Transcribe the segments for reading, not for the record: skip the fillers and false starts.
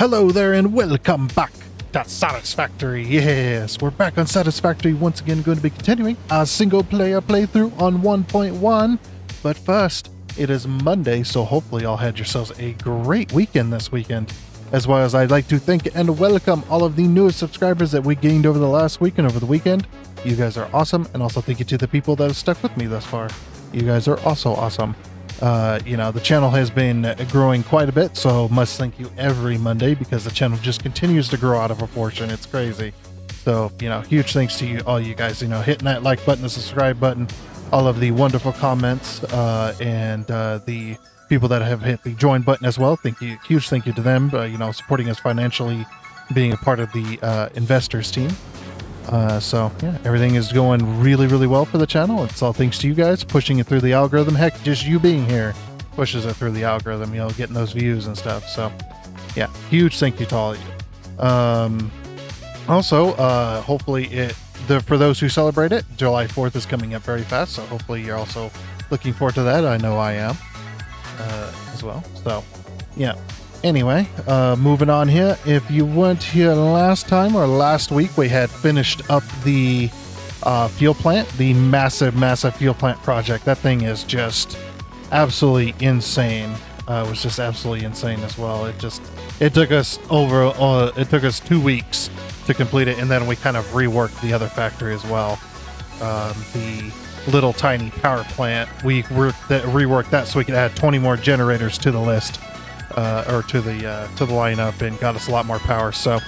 Hello there and welcome back to Satisfactory. Yes, we're back on Satisfactory once again, going to be continuing our single player playthrough on 1.1. But first, it is Monday, so hopefully y'all had yourselves a great weekend this weekend. As well as I'd like to thank and welcome all of the newest subscribers that we gained over the last week and over the weekend. You guys are awesome, and also thank you to the people that have stuck with me thus far. You guys are also awesome. The channel has been growing quite a bit, so must thank you every Monday because the channel just continues to grow out of proportion. It's crazy. So, huge thanks to you, all you guys, hitting that like button, the subscribe button, all of the wonderful comments, and the people that have hit the join button as well. Thank you. Huge thank you to them, supporting us financially, being a part of the investors team. Everything is going really, really well for the channel. It's all thanks to you guys pushing it through the algorithm. Heck, just you being here pushes it through the algorithm, getting those views and stuff. So, yeah, huge thank you to all of you. Hopefully for those who celebrate it, July 4th is coming up very fast. So hopefully you're also looking forward to that. I know I am as well. So, yeah. Anyway, moving on here. If you weren't here last time or last week, we had finished up the fuel plant, the massive fuel plant project. That thing is just absolutely insane. It was just absolutely insane as well. It took us 2 weeks to complete it, and then we kind of reworked the other factory as well. The little tiny power plant, we reworked that so we could add 20 more generators to the list. Or to the lineup, and got us a lot more power. So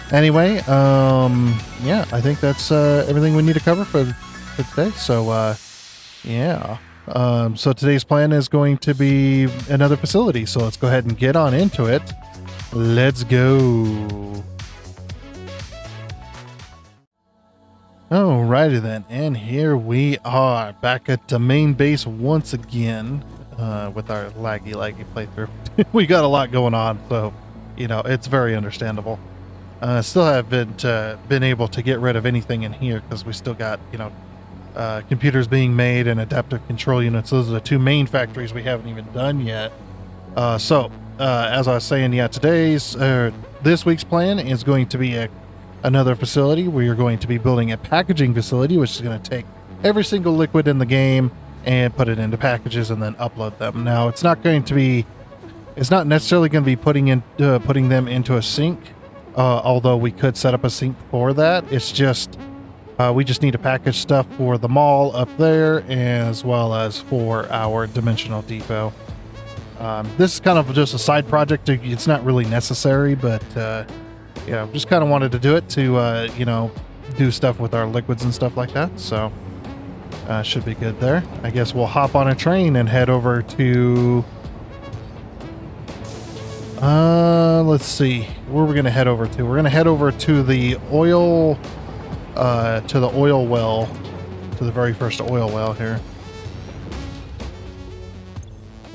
anyway, I think that's everything we need to cover for today. So so today's plan is going to be another facility. So let's go ahead and get on into it. Let's go. Alrighty then, and here we are back at the main base once again. With our laggy playthrough. We got a lot going on, so it's very understandable. Still haven't been able to get rid of anything in here because we still got computers being made and adaptive control units. Those are the two main factories we haven't even done yet. As I was saying, this week's plan is going to be another facility. We are going to be building a packaging facility, which is going to take every single liquid in the game and put it into packages and then upload them. Now, it's not necessarily going to be putting them into a sink, although we could set up a sink for that. It's just we just need to package stuff for the mall up there as well as for our dimensional depot. This is kind of just a side project. It's not really necessary, but just kind of wanted to do it to do stuff with our liquids and stuff like that. So should be good there. I guess we'll hop on a train and head over to let's see where we're going to head over to. We're going to head over to the oil well, to the very first oil well here.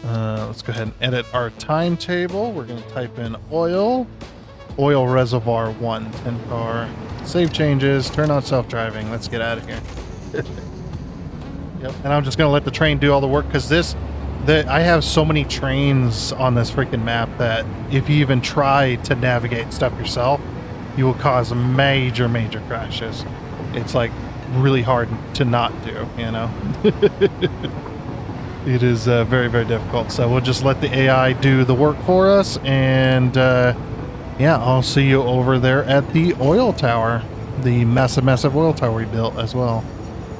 Let's go ahead and edit our timetable. We're going to type in oil reservoir 1, 10 car, save changes, turn on self-driving. Let's get out of here. Yep. And I'm just going to let the train do all the work because I have so many trains on this freaking map that if you even try to navigate stuff yourself, you will cause major crashes. It's like really hard to not do, It is very, very difficult. So we'll just let the AI do the work for us. And I'll see you over there at the oil tower, the massive oil tower we built as well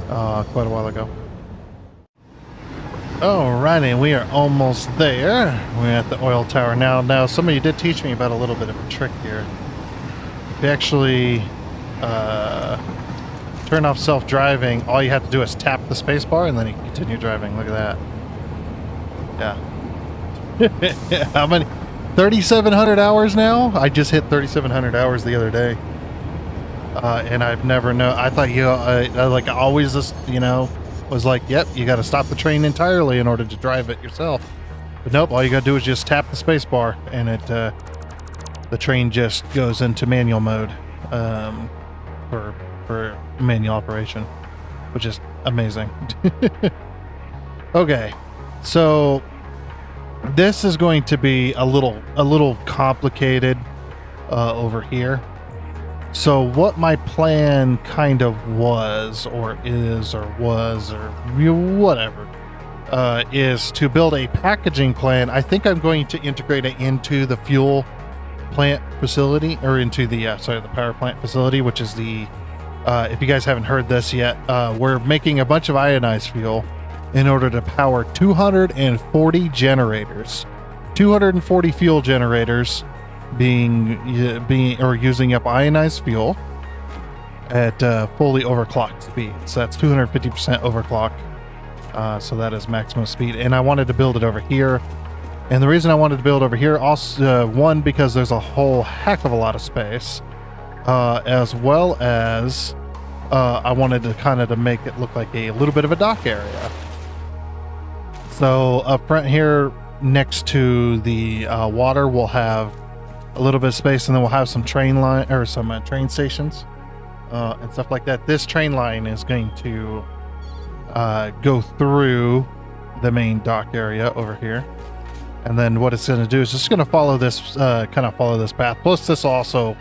quite a while ago. Alrighty, we are almost there. We're at the oil tower now. Now, somebody did teach me about a little bit of a trick here. If you actually turn off self-driving, all you have to do is tap the space bar and then you continue driving. Look at that. Yeah. How many? 3,700 hours now? I just hit 3,700 hours the other day. And I've never known. I thought I always just, was like, yep, you got to stop the train entirely in order to drive it yourself. But nope, all you got to do is just tap the space bar and the train just goes into manual mode for manual operation, which is amazing. Okay, so this is going to be a little complicated. over here. So what my plan kind of was, or is, or was, or whatever, is to build a packaging plant. I think I'm going to integrate it into the fuel plant facility, or into the the power plant facility, which is the if you guys haven't heard this yet, we're making a bunch of ionized fuel in order to power 240 generators, 240 fuel generators being using up ionized fuel at fully overclocked speed. So that's 250% overclock. So that is maximum speed, and I wanted to build it over here. And the reason I wanted to build over here, also one, because there's a whole heck of a lot of space, as well as I wanted to kind of make it look like a little bit of a dock area. So up front here, next to the water, we'll have a little bit of space, and then we'll have some train line, or some train stations and stuff like that. This train line is going to go through the main dock area over here, and then what it's going to do is just going to follow this follow this path. Plus, this will also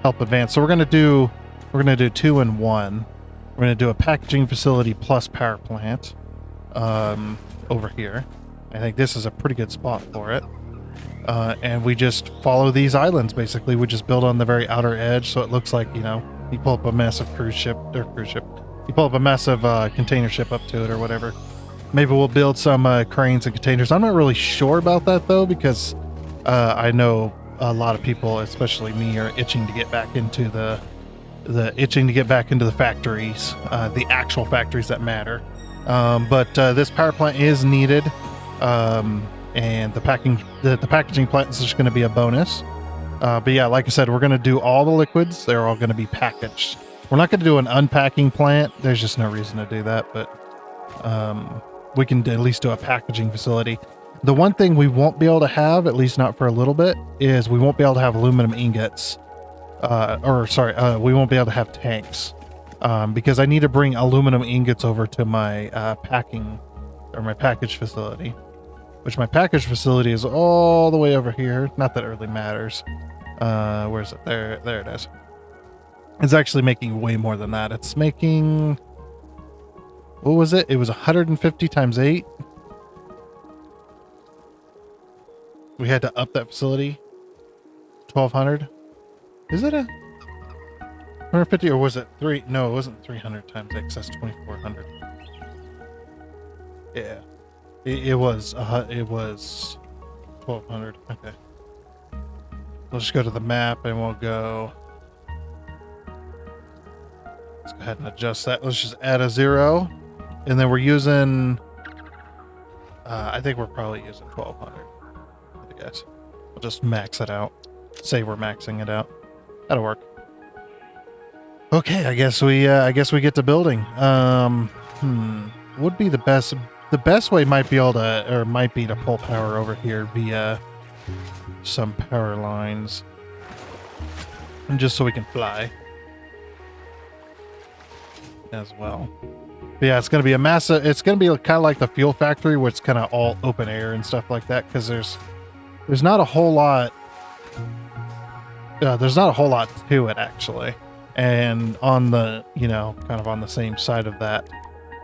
help advance. So we're going to do 2 in 1. We're going to do a packaging facility plus power plant over here. I think this is a pretty good spot for it. And we just follow these islands, basically. We just build on the very outer edge, so it looks like, you pull up a massive you pull up a massive container ship up to it or whatever. Maybe we'll build some cranes and containers. I'm not really sure about that, though, because I know a lot of people, especially me, are itching to get back into the factories, the actual factories that matter. But this power plant is needed. And the packaging plant is just going to be a bonus. But yeah, like I said, we're going to do all the liquids. They're all going to be packaged. We're not going to do an unpacking plant. There's just no reason to do that, but we can at least do a packaging facility. The one thing we won't be able to have, at least not for a little bit, is we won't be able to have aluminum ingots. We won't be able to have tanks. Because I need to bring aluminum ingots over to my my package facility. Which my package facility is all the way over here. Not that it really matters. Where is it? There it is. It's actually making way more than that. It's making... What was it? It was 150 times 8. We had to up that facility. 1,200. Is it a 150, or was it 3? No, it wasn't 300 times 8, 'cause that's 2,400. Yeah. It was 1,200. Okay. We'll just go to the map and we'll go. Let's go ahead and adjust that. Let's just add a 0. And then we're using, I think we're probably using 1,200. I guess. We'll just max it out. Say we're maxing it out. That'll work. Okay, I guess we get to building. Would be the best. The best way might be to pull power over here via some power lines, and just so we can fly as well. But yeah, it's going to be a massive. It's going to be kind of like the fuel factory, where it's kind of all open air and stuff like that. Because there's not a whole lot. There's not a whole lot to it actually, and on the kind of on the same side of that.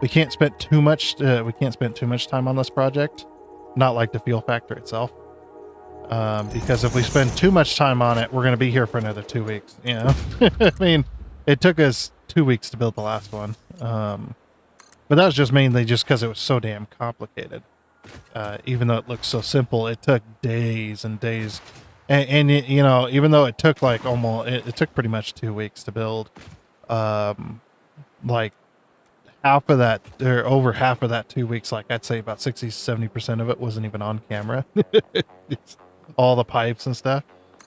We can't spend too much time on this project, not like the fuel factory itself, because if we spend too much time on it, we're going to be here for another 2 weeks. I mean, it took us 2 weeks to build the last one, but that was just mainly just because it was so damn complicated. Even though it looked so simple, it took days and days, and even though it took like it took pretty much 2 weeks to build, like. Half of that, or over half of that 2 weeks, like I'd say about 60-70% of it wasn't even on camera. All the pipes and stuff.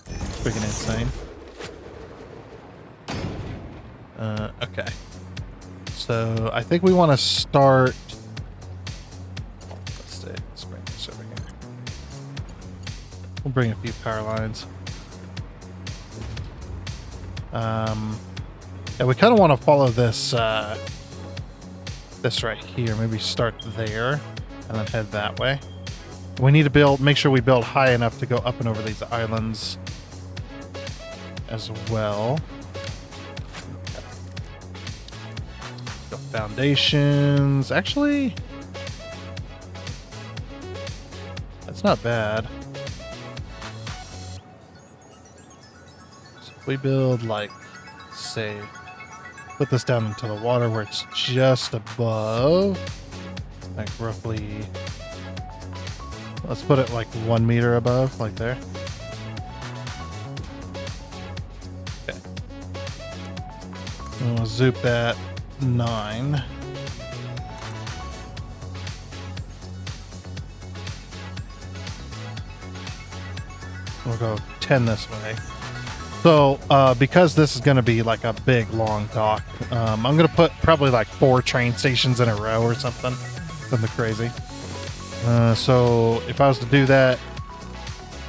Freaking insane. Okay. So I think we want to start. Let's see. Let's bring this over here. We'll bring a few power lines. Yeah, we kind of want to follow this. This right here. Maybe start there and then head that way. We need to make sure we build high enough to go up and over these islands as well. The foundations. Actually, that's not bad. So if we build, like, say, put this down into the water where it's just above, like roughly, let's put it like 1 meter above, like there. Okay. And we'll zoop that 9. We'll go 10 this way. So, because this is going to be like a big, long dock, I'm going to put probably like 4 train stations in a row or something. Something crazy. So, if I was to do that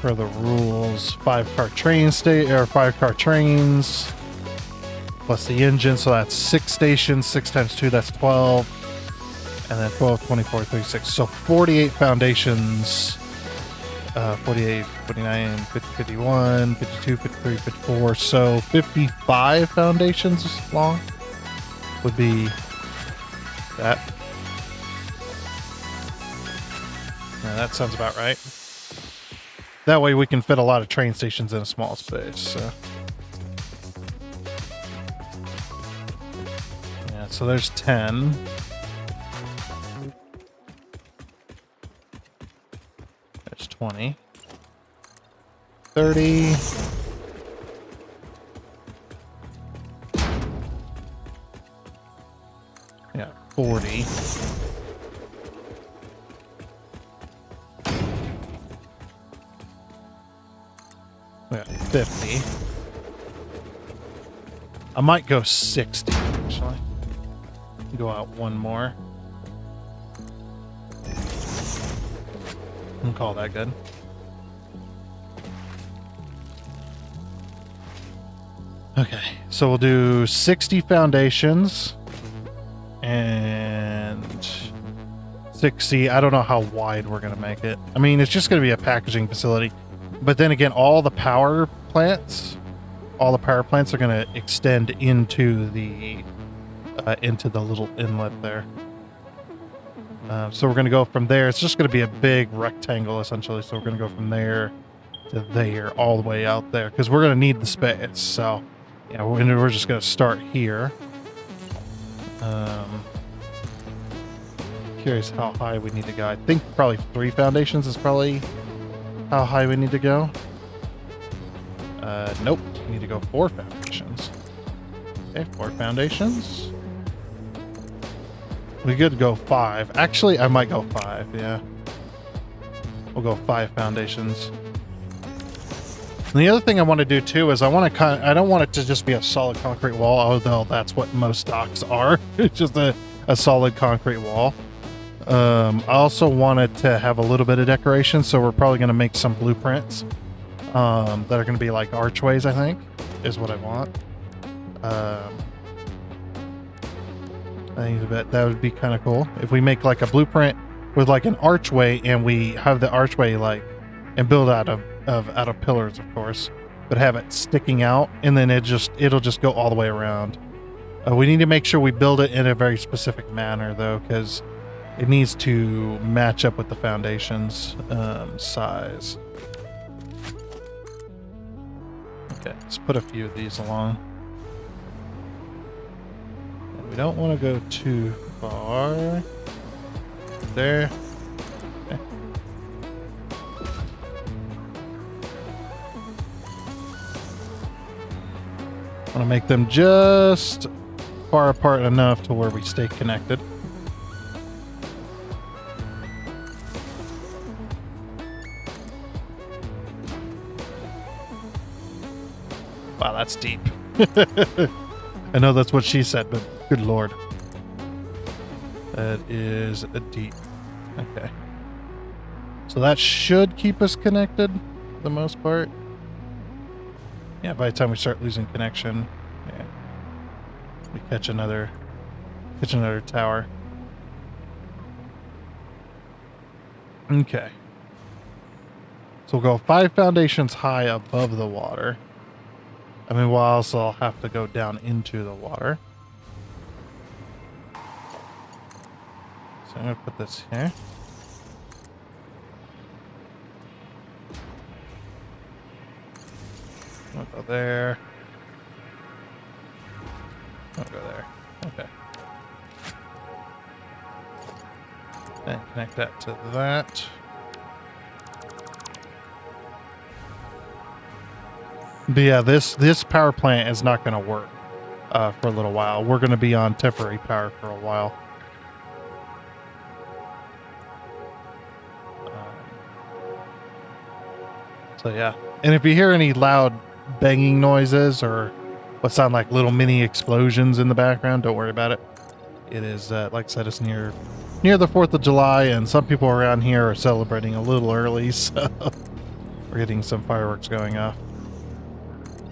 for the rules, 5-car train or 5-car trains, plus the engine, so that's 6 stations. 6 times 2, that's 12. And then 12, 24, 36. So, 48 foundations. 48, 49, 50, 51, 52, 53, 54. So 55 foundations long would be that. Yeah, that sounds about right. That way we can fit a lot of train stations in a small space. So. Yeah, so there's 10. There's 20. 30. Yeah, 40. We got 50. I might go 60, actually. Go out one more. I'll call that good. Okay, so we'll do 60 foundations and 60. I don't know how wide we're going to make it. I mean, it's just going to be a packaging facility. But then again, all the power plants are going to extend into the little inlet there. So we're going to go from there. It's just going to be a big rectangle, essentially. So we're going to go from there to there, all the way out there, because we're going to need the space. So, yeah, we're just going to start here. Curious how high we need to go. I think probably 3 foundations is probably how high we need to go. Nope. We need to go 4 foundations. Okay, 4 foundations. We could go 5. Actually, I might go 5, yeah. We'll go 5 foundations. And the other thing I want to do too is I don't want it to just be a solid concrete wall, although that's what most docks are. It's just a solid concrete wall. I also want it to have a little bit of decoration, so we're probably going to make some blueprints that are going to be like archways, I think, is what I want. I think that would be kind of cool if we make like a blueprint with like an archway, and we have the archway like and build out of pillars, of course, but have it sticking out, and then it'll just go all the way around. We need to make sure we build it in a very specific manner, though, because it needs to match up with the foundation's size. Okay, let's put a few of these along. And we don't want to go too far. There. Okay. I want to make them just far apart enough to where we stay connected. Wow, that's deep. I know that's what she said, but good lord. That is a deep. Okay. So that should keep us connected for the most part. Yeah, by the time we start losing connection, yeah, we catch another tower. Okay. So we'll go 5 foundations high above the water. I mean, we'll also have to go down into the water. So I'm going to put this here. I'll go there. I'll go there. Okay. Then connect that to that. But yeah, this power plant is not going to work for a little while. We're going to be on temporary power for a while. So yeah, and if you hear any loud banging noises or what sound like little mini explosions in the background, don't worry about it. It is, like I said, it's near the 4th of July, and some people around here are celebrating a little early, so we're getting some fireworks going off.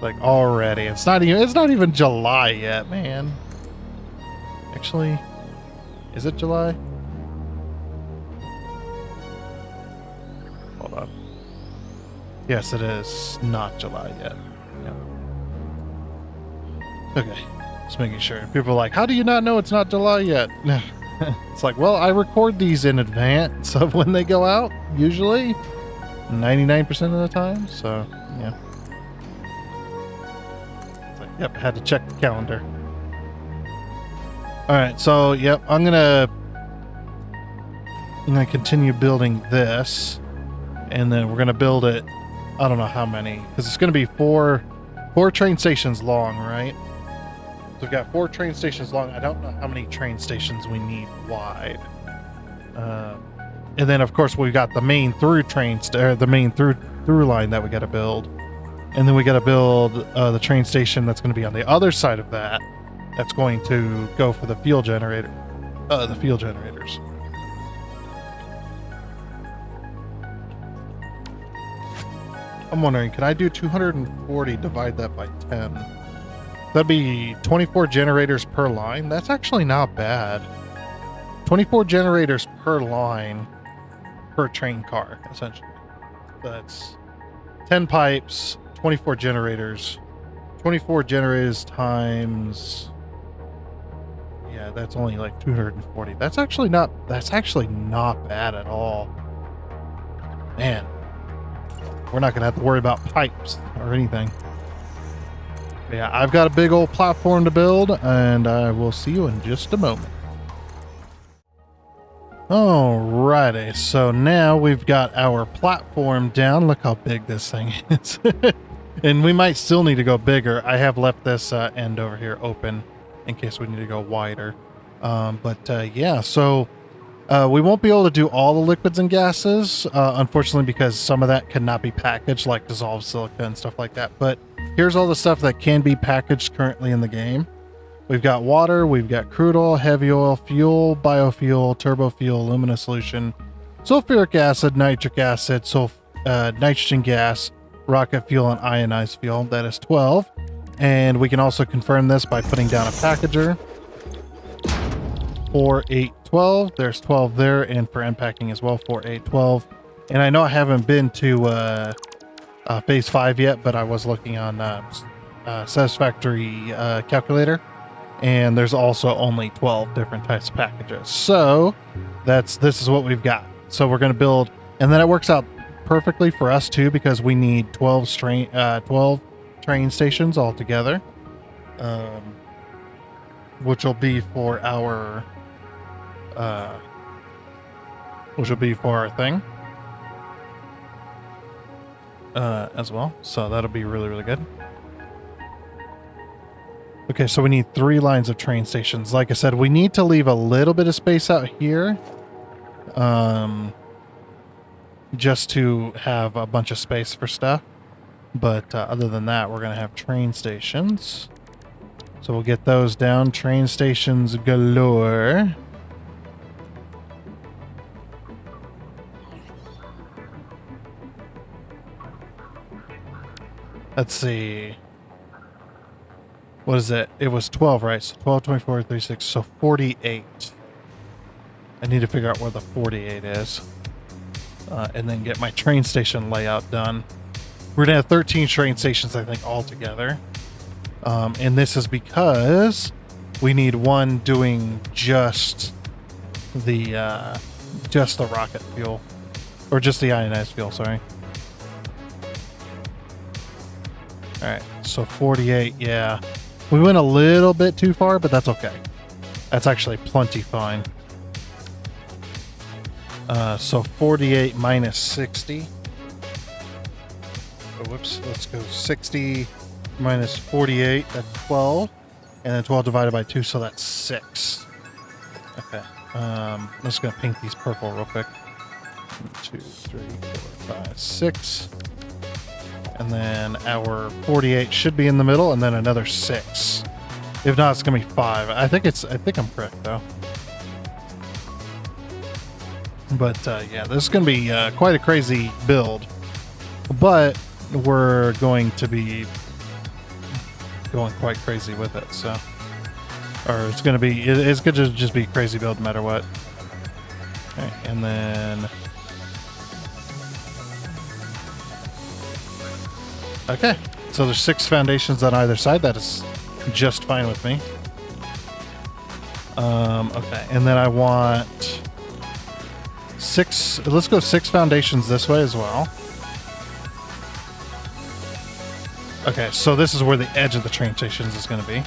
Like already, it's not even July yet, man. Actually, is it July? Hold on. Yes, it is not July yet. Yeah. Okay, just making sure. People are like, how do you not know it's not July yet? It's like, well, I record these in advance of when they go out, usually 99% of the time. So yeah. Yep, had to check the calendar. All right, so yep, I'm gonna continue building this, and then we're gonna build it. I don't know how many, because it's gonna be four train stations long, right? So we've got 4 train stations long. I don't know how many train stations we need wide. And then of course we've got the main through through line that we got to build. And then we got to build the train station that's going to be on the other side of that. That's going to go for the fuel generator, the fuel generators. I'm wondering, can I do 240 divide that by 10? That'd be 24 generators per line. That's actually not bad. 24 generators per line per train car, essentially. That's 10 pipes. 24 generators. 24 generators times, yeah, that's only like 240. That's actually not bad at all. Man, we're not gonna have to worry about pipes or anything. But yeah, I've got a big old platform to build, and I will see you in just a moment. Alrighty, so now we've got our platform down. Look how big this thing is. And we might still need to go bigger. I have left this end over here open in case we need to go wider. Yeah, so we won't be able to do all the liquids and gases, unfortunately, because some of that cannot be packaged, like dissolved silica and stuff like that. But here's all the stuff that can be packaged currently in the game. We've got water, we've got crude oil, heavy oil, fuel, biofuel, turbo fuel, alumina solution, sulfuric acid, nitric acid, nitrogen gas, rocket fuel, and ionized fuel. That is 12. And we can also confirm this by putting down a packager. 4, 8, 12. There's 12 there, and for unpacking as well, 4, 8, 12. And I know I haven't been to phase 5 yet, but I was looking on Satisfactory calculator, and there's also only 12 different types of packages. So this is what we've got. So we're going to build, and then it works out perfectly for us too, because we need 12 train stations altogether, which will be for our thing as well. So that'll be really, really good. Okay, so we need 3 lines of train stations. Like I said, we need to leave a little bit of space out here, just to have a bunch of space for stuff. But other than that, we're going to have train stations. So we'll get those down. Train stations galore. Let's see. What is it? It was 12, right? So 12, 24, 36, so 48. I need to figure out where the 48 is. And then get my train station layout done. We're going to have 13 train stations, I think, altogether. And this is because we need one doing just the rocket fuel, or just the ionized fuel, sorry. All right, so 48, yeah. We went a little bit too far, but that's okay. That's actually plenty fine. So 48 minus 60. Oh, whoops, let's go 60 minus 48, that's 12. And then 12 divided by 2, so that's 6. Okay, I'm just going to paint these purple real quick. 1, 2, 3, 4, 5, 6. And then our 48 should be in the middle, and then another 6. If not, it's gonna be 5. I think I'm correct though. But yeah, this is gonna be quite a crazy build. But we're going to be going quite crazy with it, so. Or it's gonna just be a crazy build no matter what. Okay, and then. Okay, so there's 6 foundations on either side. That is just fine with me. Okay, and then I want 6. Let's go 6 foundations this way as well. Okay, so this is where the edge of the train stations is going to be.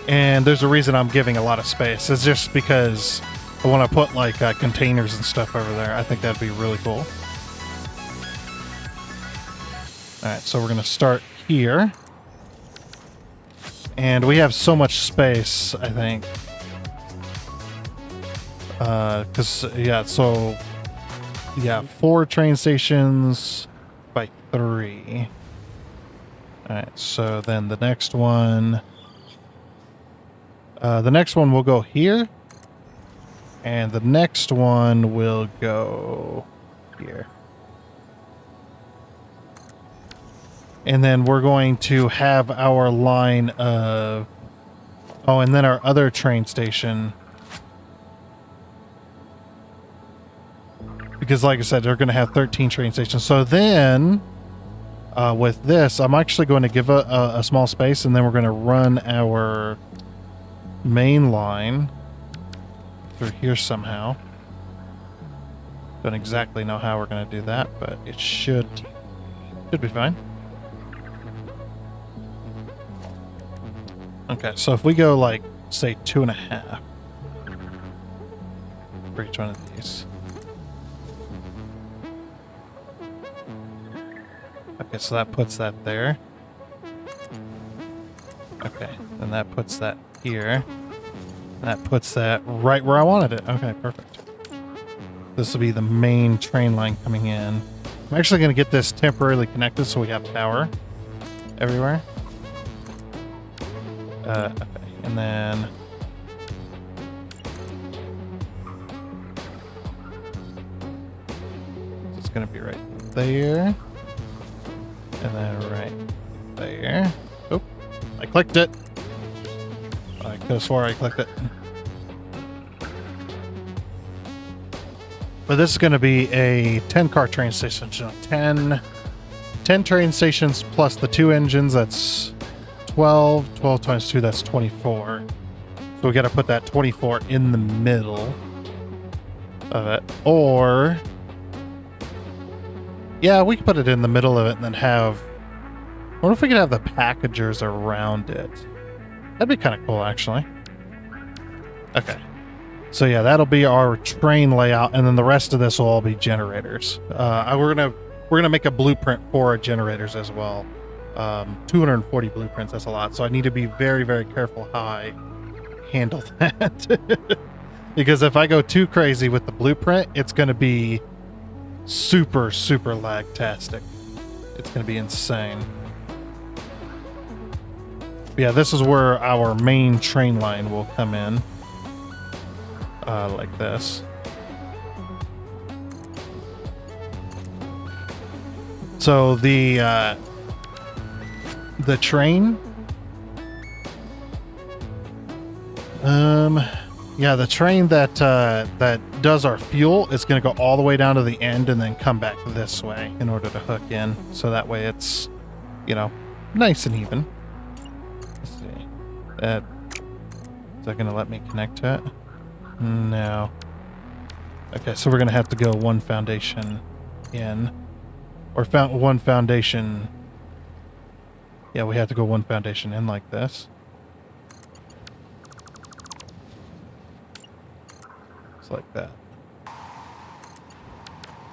And there's a reason I'm giving a lot of space. It's just because I want to put like containers and stuff over there. I think that'd be really cool. Alright, so we're going to start here. And we have so much space, I think. Yeah, 4 train stations by 3. Alright, so then the next one... will go here. And the next one will go here. And then we're going to have our line of... Oh, and then our other train station. Because like I said, they're going to have 13 train stations. So then, with this, I'm actually going to give a small space, and then we're going to run our main line through here somehow. Don't exactly know how we're going to do that, but it should be fine. Okay, so if we go like, say 2.5 for each one of these. Okay, so that puts that there. Okay, then that puts that here. That puts that right where I wanted it. Okay, perfect. This will be the main train line coming in. I'm actually going to get this temporarily connected so we have power everywhere. Okay, and then... it's going to be right there. And then right there. Oh, I clicked it. I could have swore I clicked it. But this is going to be a 10-car train station. So 10 train stations plus the 2 engines, that's 12. 12 times 2, that's 24. So we got to put that 24 in the middle of it. Or... yeah, we could put it in the middle of it and then have... what if we could have the packagers around it? That'd be kind of cool, actually. Okay. So yeah, that'll be our train layout, and then the rest of this will all be generators. We're gonna make a blueprint for our generators as well. 240 blueprints, that's a lot. So I need to be very, very careful how I handle that. Because if I go too crazy with the blueprint, it's gonna be super, super lag-tastic. It's gonna be insane. But yeah, this is where our main train line will come in. Like this. So the train... yeah, the train that does our fuel is going to go all the way down to the end and then come back this way in order to hook in. So that way it's, you know, nice and even. Let's see. Is that going to let me connect to it? No. Okay, so we're going to have to go one foundation in. Or one foundation. Yeah, we have to go one foundation in like this. Just like that.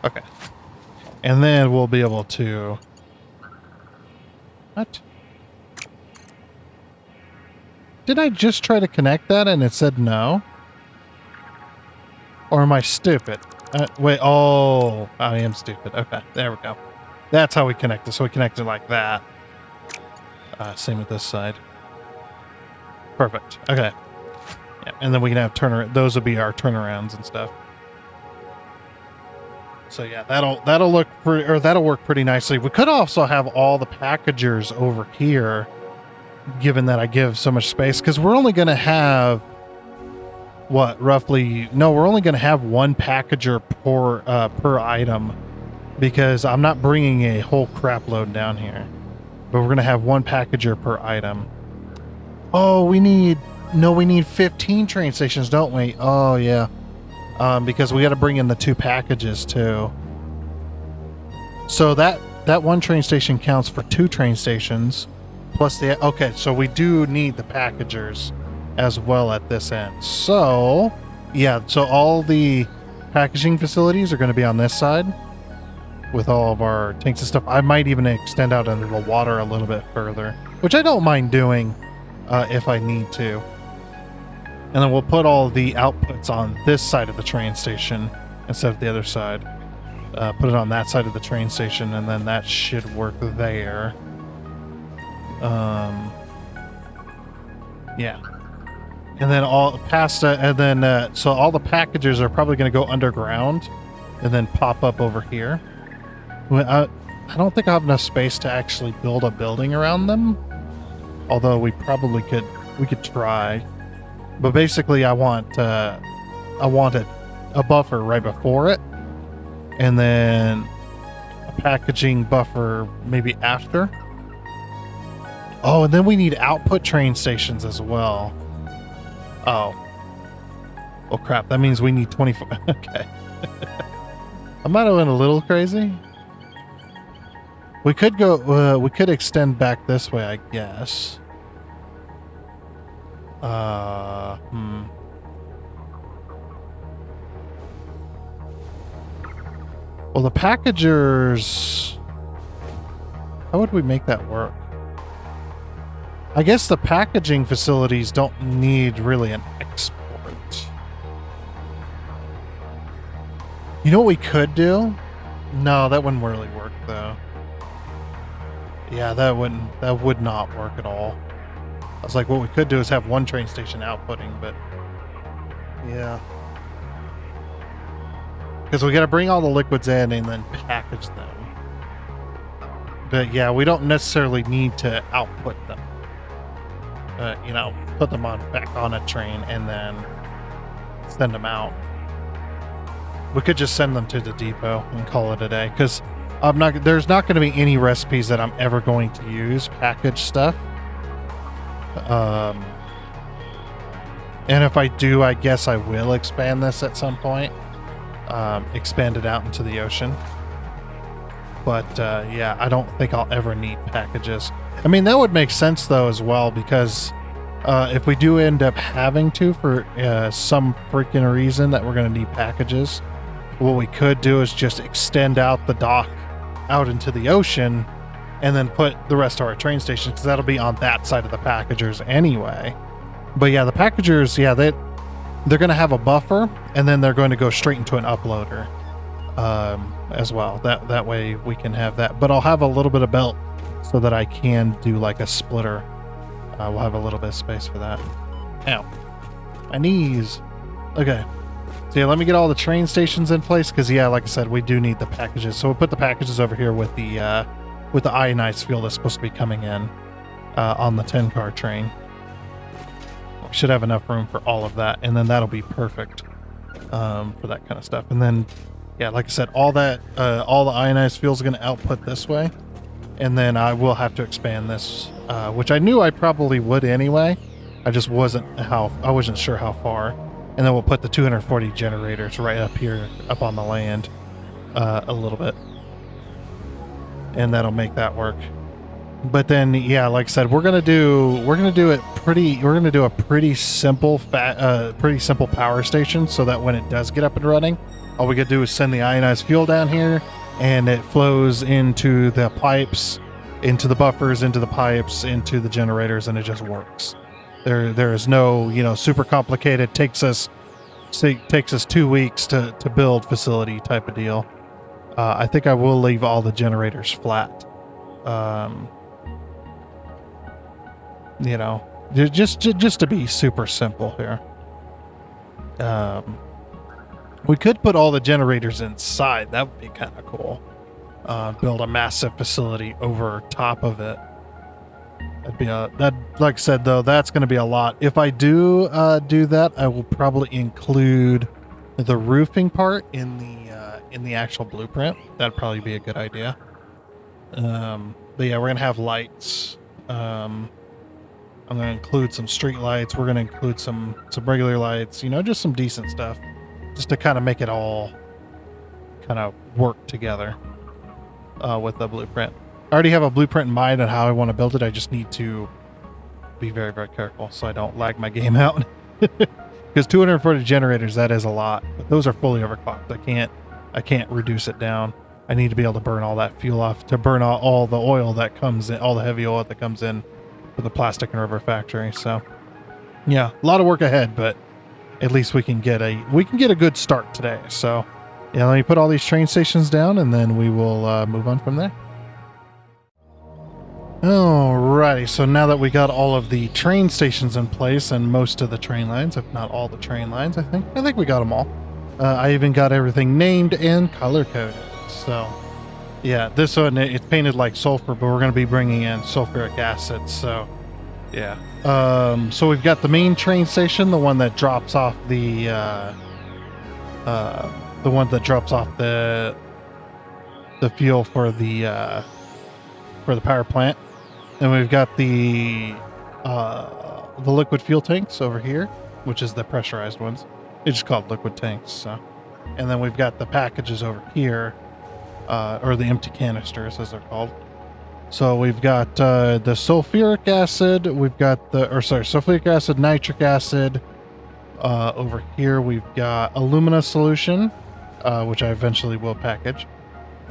Okay. And then we'll be able to... What? Did I just try to connect that and it said no? Or am I stupid? Wait, oh, I am stupid. Okay, there we go. That's how we connect it. So we connect it like that. Same with this side. Perfect. Okay. Yeah, and then we can have those will be our turnarounds and stuff. So yeah, that'll look pretty, or that'll work pretty nicely. We could also have all the packagers over here, given that I give so much space, because we're only going to have what, roughly? No, we're only going to have one packager per item, because I'm not bringing a whole crap load down here. But we're going to have one packager per item. Oh, we need 15 train stations, don't we? Oh, yeah. Because we got to bring in the 2 packages, too. So that one train station counts for 2 train stations, plus the... Okay, so we do need the packagers as well at this end. So, yeah, so all the packaging facilities are going to be on this side with all of our tanks and stuff. I might even extend out into the water a little bit further, which I don't mind doing if I need to. And then we'll put all the outputs on this side of the train station instead of the other side. Put it on that side of the train station, and then that should work there. Yeah. And then all past so all the packages are probably going to go underground and then pop up over here. I don't think I have enough space to actually build a building around them, although we could try. But basically, I want a buffer right before it, and then a packaging buffer maybe after. Oh, and then we need output train stations as well. Oh. Oh, crap. That means we need 24. Okay. I might have went a little crazy. We could go, we could extend back this way, I guess. Well, the packagers... How would we make that work? I guess the packaging facilities don't need really an export. You know what we could do? No, that wouldn't really work, though. Yeah, that would not work at all. I was like, what we could do is have one train station outputting, but... Yeah. Because we got to bring all the liquids in and then package them. But yeah, we don't necessarily need to output them. You know, put them back on a train and then send them out. We could just send them to the depot and call it a day. Because there's not going to be any recipes that I'm ever going to use package stuff. And if I do, I guess I will expand this at some point. Expand it out into the ocean. But yeah, I don't think I'll ever need packages. I mean, that would make sense though as well, because if we do end up having to for some freaking reason that we're going to need packages, what we could do is just extend out the dock out into the ocean and then put the rest of our train stations, because that'll be on that side of the packagers anyway. But yeah, the packagers, yeah, they're going to have a buffer, and then they're going to go straight into an uploader as well. That way we can have that. But I'll have a little bit of belt so that I can do like a splitter. We'll have a little bit of space for that. Ow. My knees. Okay. So yeah, let me get all the train stations in place, because yeah, like I said, we do need the packages. So we'll put the packages over here with the ionized fuel that's supposed to be coming in on the 10-car train. We should have enough room for all of that, and then that'll be perfect for that kind of stuff. And then, yeah, like I said, all the ionized fuel is going to output this way, And then I will have to expand this, which I knew I probably would anyway. I just wasn't sure how far. And then we'll put the 240 generators right up here, up on the land, a little bit. And that'll make that work. But then, yeah, like I said, we're gonna do a pretty simple power station, so that when it does get up and running, all we gotta do is send the ionized fuel down here, and it flows into the pipes, into the buffers, into the pipes, into the generators, and it just works. There is no, super complicated, takes us 2 weeks to build facility type of deal. I think I will leave all the generators flat. Just to be super simple here. We could put all the generators inside. That would be kind of cool. Build a massive facility over top of it. Like I said, though, that's going to be a lot. If I do that, I will probably include the roofing part in the actual blueprint. That'd probably be a good idea. But yeah, we're gonna have lights. I'm gonna include some street lights. We're gonna include some regular lights. Just some decent stuff, just to kind of make it all kind of work together with the blueprint. I already have a blueprint in mind on how I want to build it. I just need to be very, very careful so I don't lag my game out. Because 240 generators, that is a lot. But those are fully overclocked. I can't reduce it down. I need to be able to burn all that fuel off, to burn all the oil that comes in, all the heavy oil that comes in for the plastic and rubber factory. So yeah, a lot of work ahead, but at least we can get a good start today. So yeah, let me put all these train stations down, and then we will move on from there. Alrighty, so now that we got all of the train stations in place and most of the train lines, if not all the train lines, I think we got them all. I even got everything named and color coded. So yeah, this one, it's painted like sulfur, but we're going to be bringing in sulfuric acid. So yeah, so we've got the main train station, the one that drops off the fuel for the power plant. And we've got the liquid fuel tanks over here, which is the pressurized ones. It's just called liquid tanks. So, and then we've got the packages over here, or the empty canisters as they're called. So we've got the sulfuric acid. We've got sulfuric acid, nitric acid. Over here we've got alumina solution, which I eventually will package.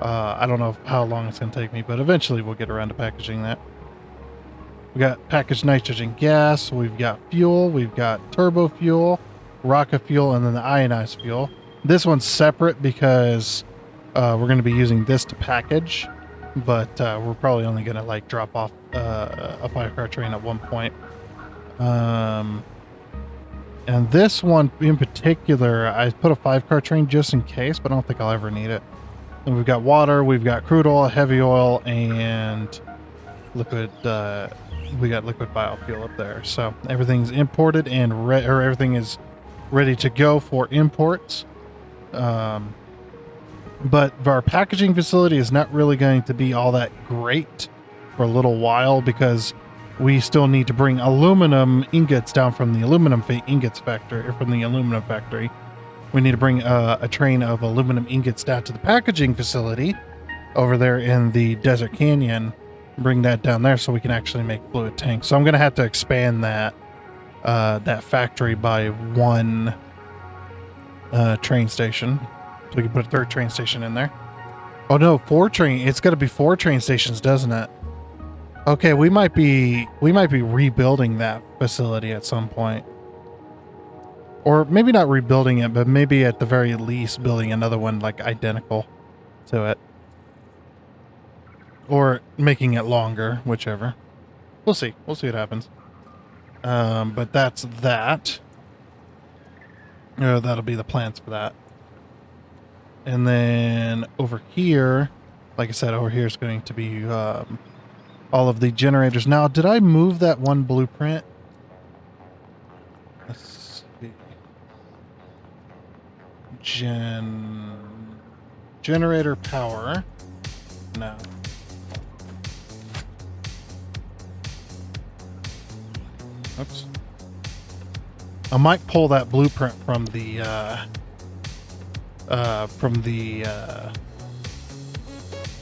I don't know how long it's going to take me, but eventually we'll get around to packaging that. We got packaged nitrogen gas, we've got fuel, we've got turbo fuel, rocket fuel, and then the ionized fuel. This one's separate because we're going to be using this to package, but we're probably only going to drop off a 5-car train at one point. And this one in particular, I put a 5-car train just in case, but I don't think I'll ever need it. And we've got water, we've got crude oil, heavy oil, and liquid. We got liquid biofuel up there. So everything's imported and everything is ready to go for imports. But our packaging facility is not really going to be all that great for a little while because we still need to bring aluminum ingots down from the aluminum ingots factory, or from the aluminum factory. We need to bring a train of aluminum ingots down to the packaging facility over there in the Desert Canyon, bring that down there so we can actually make fluid tanks. So I'm going to have to expand that factory by one train station. So we can put a 3rd train station in there. Oh no, 4 train. It's got to be 4 train stations, doesn't it? Okay, we might be rebuilding that facility at some point. Or maybe not rebuilding it, but maybe at the very least building another one identical to it. Or making it longer, whichever. We'll see. We'll see what happens. But that's that. That'll be the plans for that. And then over here, like I said, over here is going to be all of the generators. Now, did I move that one blueprint? Let's see. Generator power. No. Oops. I might pull that blueprint from the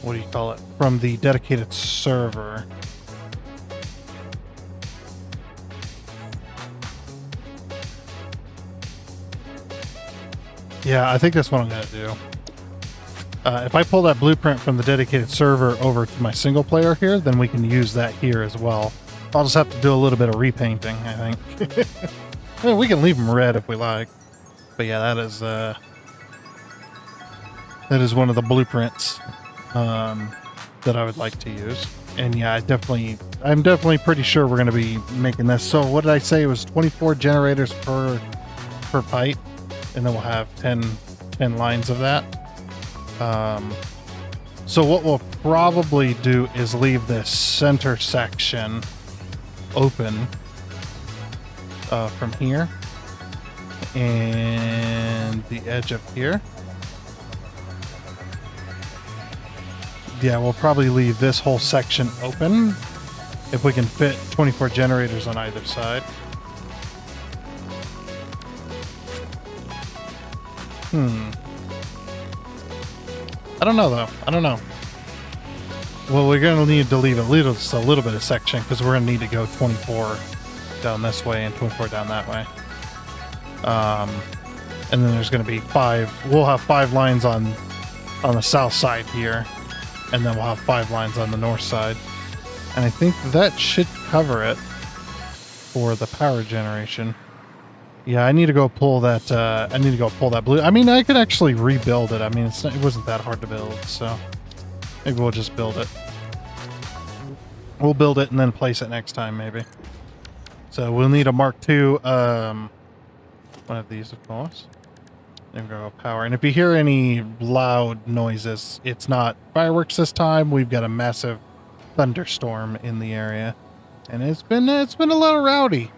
what do you call it? From the dedicated server. Yeah, I think that's what I'm going to do. If I pull that blueprint from the dedicated server over to my single player here, then we can use that here as well. I'll just have to do a little bit of repainting, I think. Well, we can leave them red if we like. But yeah, that is one of the blueprints that I would like to use. And yeah, I'm definitely pretty sure we're going to be making this. So what did I say? It was 24 generators per pipe. And then we'll have 10 lines of that. So what we'll probably do is leave this center section open from here and the edge up here. Yeah, we'll probably leave this whole section open if we can fit 24 generators on either side. I don't know, though. I don't know. Well, we're going to need to leave just a little bit of section because we're going to need to go 24 down this way and 24 down that way. And then there's going to be 5. We'll have 5 lines on the south side here. And then we'll have 5 lines on the north side. And I think that should cover it for the power generation. Yeah, I need to go pull that. Blue. I mean, I could actually rebuild it. I mean, it wasn't that hard to build, so maybe we'll just build it. We'll build it and then place it next time, maybe. So we'll need a Mark II. One of these, of course. There we go, power. And if you hear any loud noises, it's not fireworks this time. We've got a massive thunderstorm in the area, and it's been a little rowdy.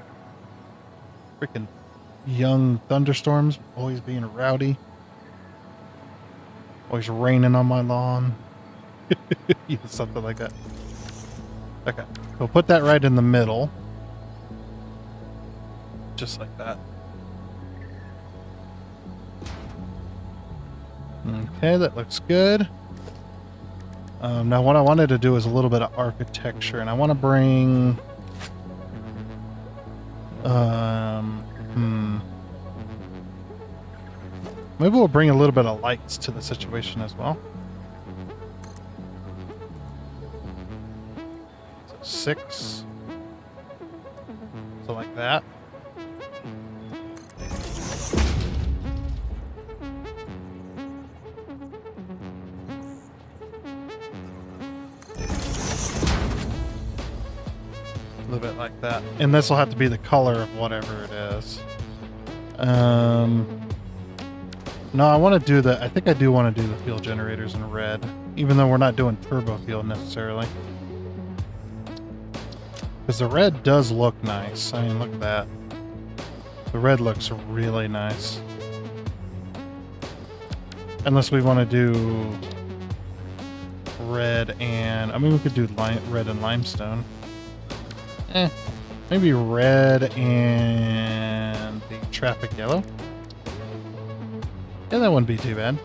Freaking young thunderstorms, always being rowdy. Always raining on my lawn. Yeah, something like that. Okay, we'll put that right in the middle. Just like that. Okay, that looks good. Now what I wanted to do is a little bit of architecture, and I want to bring... Maybe we'll bring a little bit of lights to the situation as well. So 6. So like that. A little bit like that. And this will have to be the color of whatever it is. No, I want to do I think I do want to do the fuel generators in red, even though we're not doing turbo fuel necessarily. Because the red does look nice. I mean, look at that. The red looks really nice. Unless we want to do red and... I mean, we could do red and limestone. Maybe red and the traffic yellow. Yeah, that wouldn't be too bad.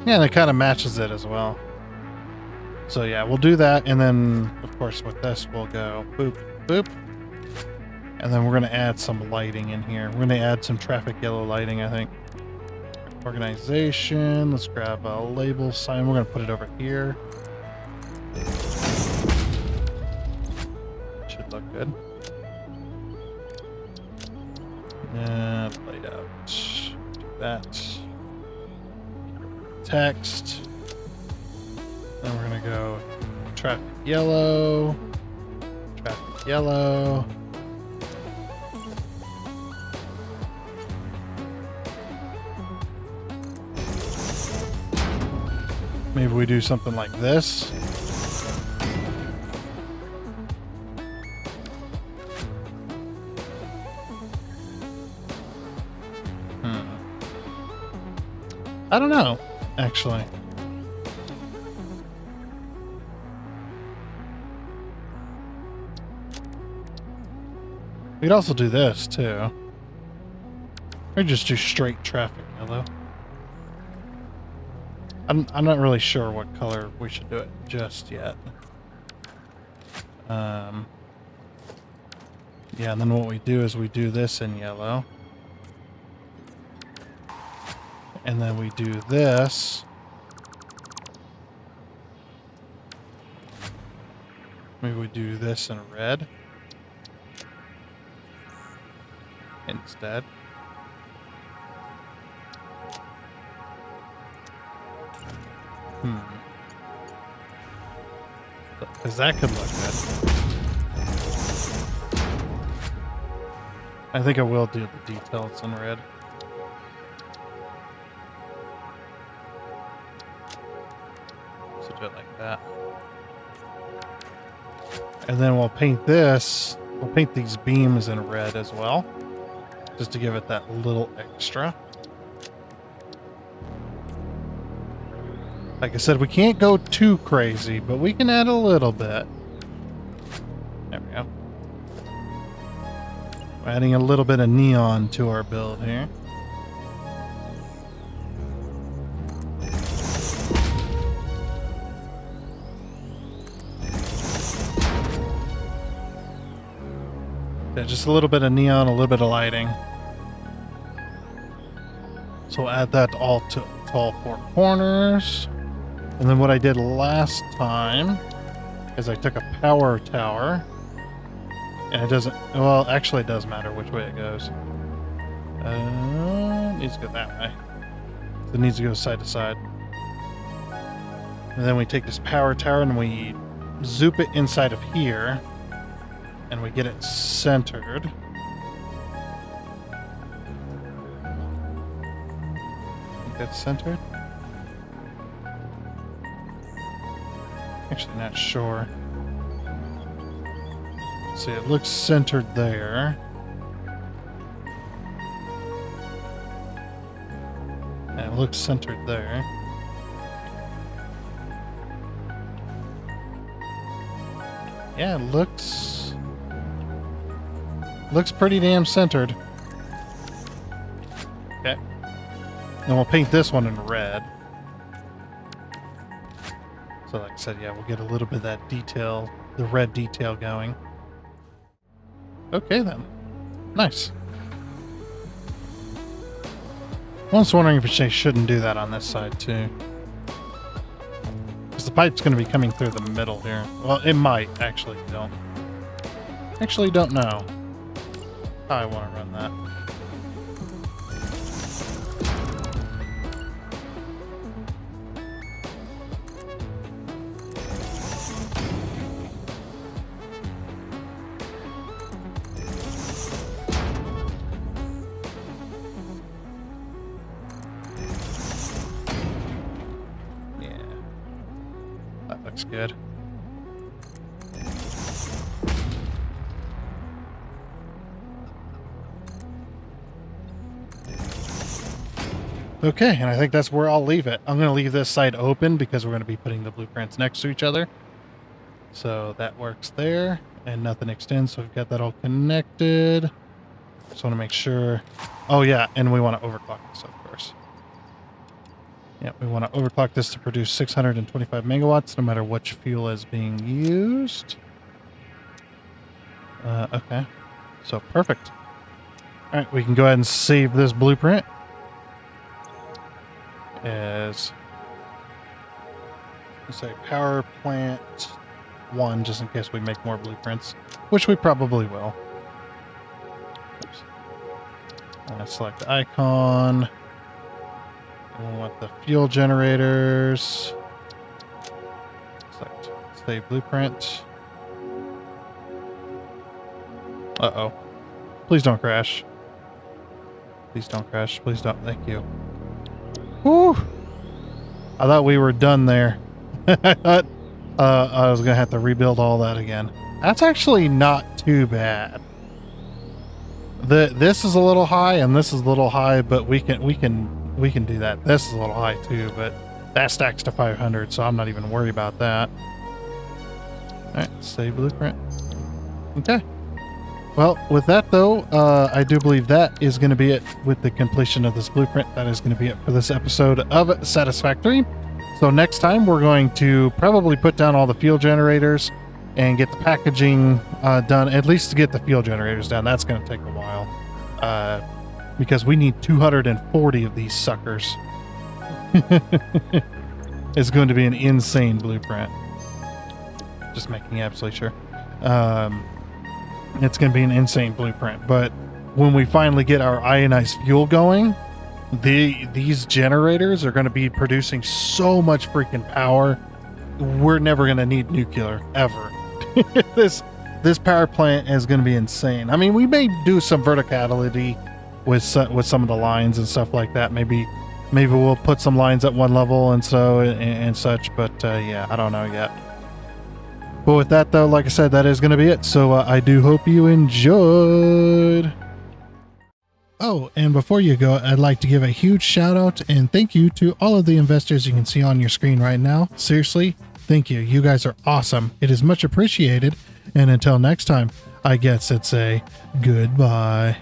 Yeah, that kind of matches it as well. So yeah, we'll do that, and then, of course, with this, we'll go boop, boop. And then we're going to add some lighting in here. We're going to add some traffic yellow lighting, I think. Organization. Let's grab a label sign. We're going to put it over here. Should look good. Layout. Do that. Text. Then we're going to go traffic yellow. Traffic yellow. Maybe we do something like this. I don't know, actually. We could also do this too. Or just do straight traffic yellow. I'm not really sure what color we should do it just yet. Yeah, and then what we do is we do this in yellow. And then we do this. Maybe we do this in red instead. Because that could look good. I think I will do the details in red. So do it like that. And then we'll paint this. We'll paint these beams in red as well. Just to give it that little extra. Like I said, we can't go too crazy, but we can add a little bit. There we go. We're adding a little bit of neon to our build here. Yeah, just a little bit of neon, a little bit of lighting. So we'll add that all to all four corners. And then what I did last time is I took a power tower. And it doesn't, well, actually it does matter which way it goes. It needs to go that way. So it needs to go side to side. And then we take this power tower and we zoop it inside of here. And we get it centered. Think that's centered? Actually not sure. See, it looks centered there. And it looks centered there. Yeah, it looks pretty damn centered. Okay. And we'll paint this one in red. So like I said, yeah, we'll get a little bit of that detail, the red detail going. Okay then. Nice. I was wondering if I shouldn't do that on this side too. Because the pipe's going to be coming through the middle here. Well, it might. Actually, don't. Actually, don't know how I want to run that. Looks good. Okay, and I think that's where I'll leave it. I'm going to leave this side open because we're going to be putting the blueprints next to each other. So that works there, and nothing extends, so we've got that all connected. Just want to make sure. Oh yeah, and we want to overclock this, of course. Yeah, we want to overclock this to produce 625 megawatts, no matter which fuel is being used. Okay, so perfect. All right, we can go ahead and save this blueprint as, let's say, power plant 1, just in case we make more blueprints, which we probably will. Oops. Select the icon. We want the fuel generators. Select save blueprint. Uh-oh. Please don't crash. Please don't crash. Please don't. Thank you. Whew. I thought we were done there. I thought I was going to have to rebuild all that again. That's actually not too bad. This is a little high and this is a little high, but we can do that. This is a little high too, but that stacks to 500, so I'm not even worried about that. All right, save blueprint. Okay. Well, with that though, I do believe that is going to be it with the completion of this blueprint. That is going to be it for this episode of Satisfactory. So next time we're going to probably put down all the fuel generators and get the packaging done, at least to get the fuel generators down. That's going to take a while because we need 240 of these suckers. It's going to be an insane blueprint. Just making absolutely sure. It's going to be an insane blueprint. But when we finally get our ionized fuel going, these generators are going to be producing so much freaking power. We're never going to need nuclear ever. This power plant is going to be insane. I mean, we may do some verticality with some of the lines and stuff like that. Maybe we'll put some lines at one level and such. But yeah, I don't know yet. But with that though, like I said, that is going to be it. So I do hope you enjoyed. Oh, and before you go, I'd like to give a huge shout out and thank you to all of the investors you can see on your screen right now. Seriously, thank you. You guys are awesome. It is much appreciated. And until next time, I guess it's a goodbye.